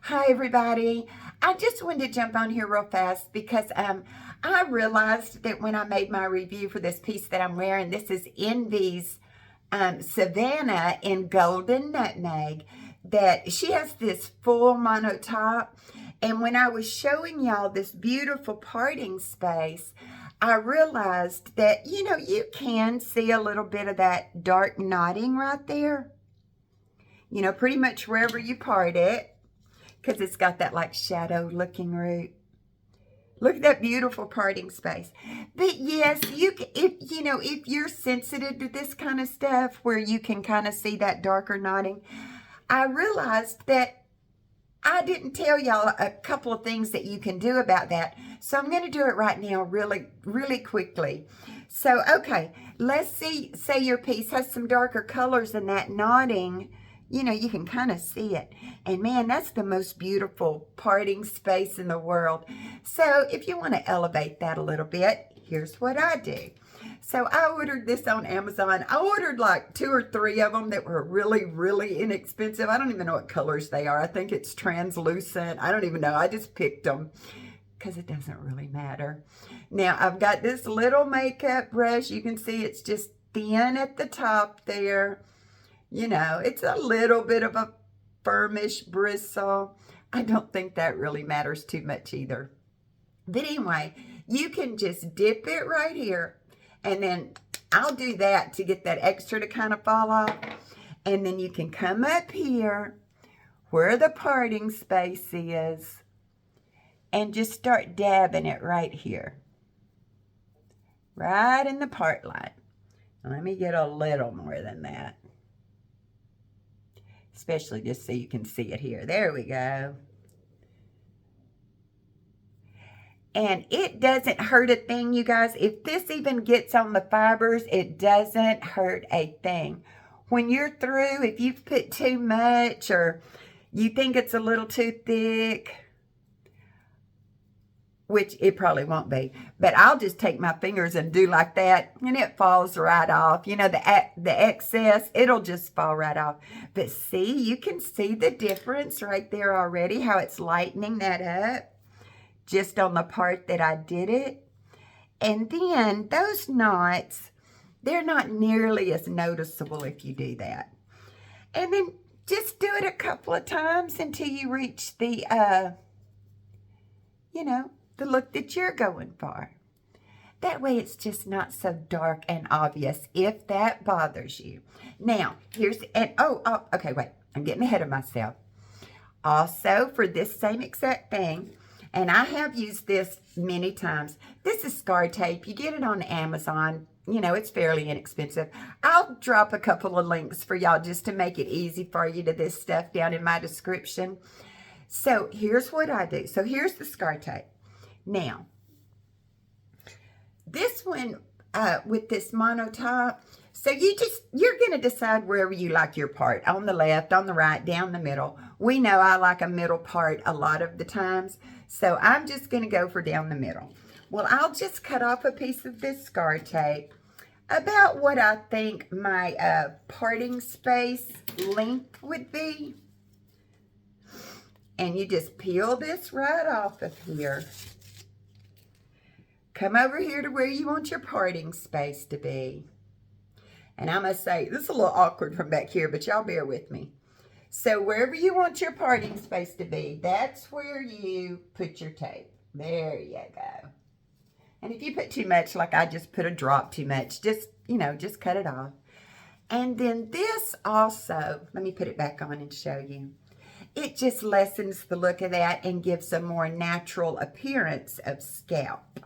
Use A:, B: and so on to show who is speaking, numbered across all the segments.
A: Hi everybody. I just wanted to jump on here real fast because I realized that when I made my review for this piece that I'm wearing, this is Envy's Savannah in Golden Nutmeg, that she has this full mono top. And when I was showing y'all this beautiful parting space, I realized that, you can see a little bit of that dark knotting right there. Pretty much wherever you part it. Because it's got that like shadow looking root. Look at that beautiful parting space. But yes, if you're sensitive to this kind of stuff where you can kind of see that darker knotting, I realized that I didn't tell y'all a couple of things that you can do about that. So I'm going to do it right now really, really quickly. So, okay, let's say your piece has some darker colors than that knotting. You can kind of see it. And man, that's the most beautiful parting space in the world. So if you want to elevate that a little bit, here's what I do. So I ordered this on Amazon. I ordered like 2 or 3 of them that were really, really inexpensive. I don't even know what colors they are. I think it's translucent. I don't even know. I just picked them because it doesn't really matter. Now I've got this little makeup brush. You can see it's just thin at the top there. It's a little bit of a firmish bristle. I don't think that really matters too much either. But anyway, you can just dip it right here. And then I'll do that to get that extra to kind of fall off. And then you can come up here where the parting space is and just start dabbing it right here. Right in the part line. Let me get a little more than that. Especially just so you can see it here. There we go. And it doesn't hurt a thing, you guys. If this even gets on the fibers, it doesn't hurt a thing. When you're through, if you've put too much or you think it's a little too thick, which it probably won't be, but I'll just take my fingers and do like that, and it falls right off. The excess, it'll just fall right off. But see, you can see the difference right there already, how it's lightening that up just on the part that I did it. And then those knots, they're not nearly as noticeable if you do that. And then just do it a couple of times until you reach the, the look that you're going for. That way it's just not so dark and obvious if that bothers you. Now, okay, wait. I'm getting ahead of myself. Also, for this same exact thing, and I have used this many times, this is scar tape. You get it on Amazon. It's fairly inexpensive. I'll drop a couple of links for y'all just to make it easy for you to this stuff down in my description. So here's what I do. So here's the scar tape. Now, this one with this mono top, so you're going to decide wherever you like your part, on the left, on the right, down the middle. We know I like a middle part a lot of the times, so I'm just going to go for down the middle. Well, I'll just cut off a piece of this scar tape, about what I think my parting space length would be. And you just peel this right off of here. Come over here to where you want your parting space to be. And I must say, this is a little awkward from back here, but y'all bear with me. So wherever you want your parting space to be, that's where you put your tape. There you go. And if you put too much, like I just put a drop too much, just cut it off. And then this also, let me put it back on and show you. It just lessens the look of that and gives a more natural appearance of scalp.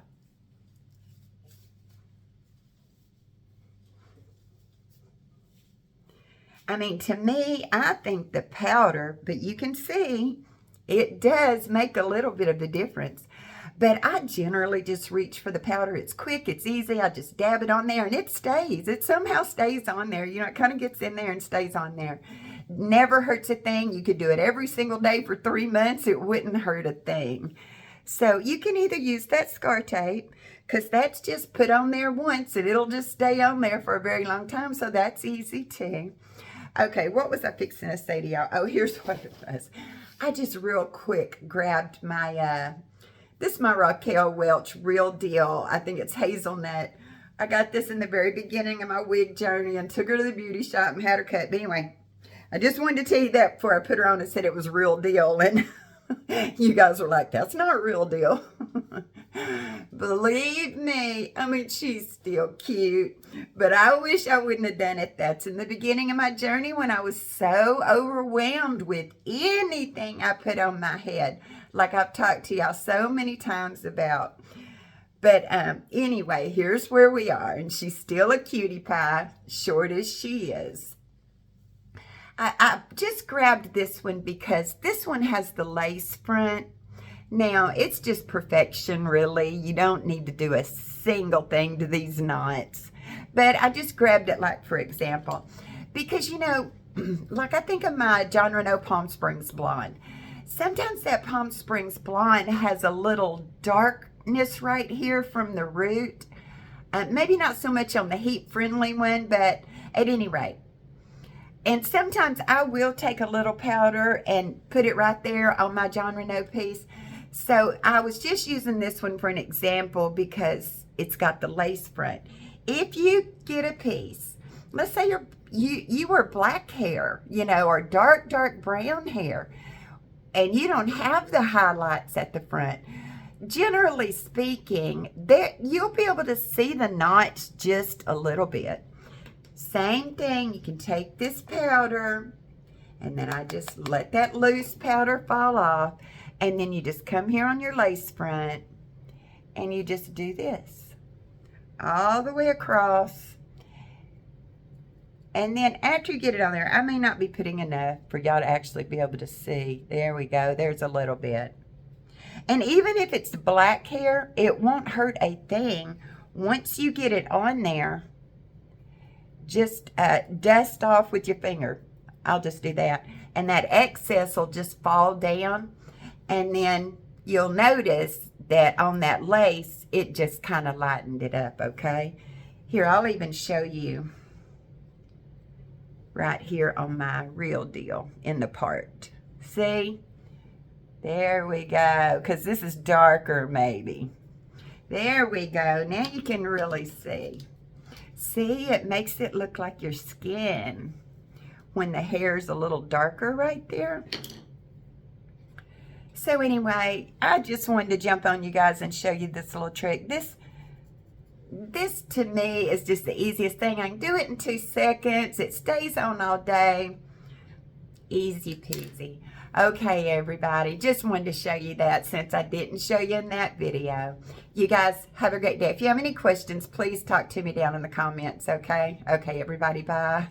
A: I mean, to me, I think the powder, but you can see it does make a little bit of a difference. But I generally just reach for the powder. It's quick, it's easy. I just dab it on there and it stays. It somehow stays on there. It kind of gets in there and stays on there. Never hurts a thing. You could do it every single day for 3 months. It wouldn't hurt a thing. So you can either use that scar tape, because that's just put on there once and it'll just stay on there for a very long time. So that's easy too. Okay, what was I fixing to say to y'all? Oh, here's what it was. I just real quick grabbed my, this is my Raquel Welch Real Deal. I think it's hazelnut. I got this in the very beginning of my wig journey and took her to the beauty shop and had her cut. But anyway, I just wanted to tell you that before I put her on and said it was real deal. And you guys were like, that's not real deal. Believe me, I mean, she's still cute, but I wish I wouldn't have done it. That's in the beginning of my journey when I was so overwhelmed with anything I put on my head, like I've talked to y'all so many times about. But anyway, here's where we are, and she's still a cutie pie, short as she is. I just grabbed this one because this one has the lace front. Now, it's just perfection, really. You don't need to do a single thing to these knots. But I just grabbed it, like, for example, because, you know, like I think of my John Renault Palm Springs blonde. Sometimes that Palm Springs blonde has a little darkness right here from the root. Maybe not so much on the heat-friendly one, but at any rate. And sometimes I will take a little powder and put it right there on my John Renault piece. So I was just using this one for an example because it's got the lace front. If you get a piece, let's say you were black hair, you know, or dark brown hair, and you don't have the highlights at the front, generally speaking, you'll be able to see the knots just a little bit. Same thing, you can take this powder, and then I just let that loose powder fall off. And then you just come here on your lace front and you just do this all the way across. And then after you get it on there, I may not be putting enough for y'all to actually be able to see. There we go. There's a little bit. And even if it's black hair, it won't hurt a thing. Once you get it on there, just dust off with your finger. I'll just do that. And that excess will just fall down. And then you'll notice that on that lace, it just kind of lightened it up, okay? Here, I'll even show you right here on my Real Deal in the part. See? There we go, because this is darker maybe. There we go. Now you can really see. See, it makes it look like your skin when the hair's a little darker right there. So anyway, I just wanted to jump on you guys and show you this little trick. This to me is just the easiest thing. I can do it in 2 seconds. It stays on all day. Easy peasy. Okay, everybody, just wanted to show you that since I didn't show you in that video. You guys have a great day. If you have any questions, please talk to me down in the comments, okay? Okay, everybody, bye.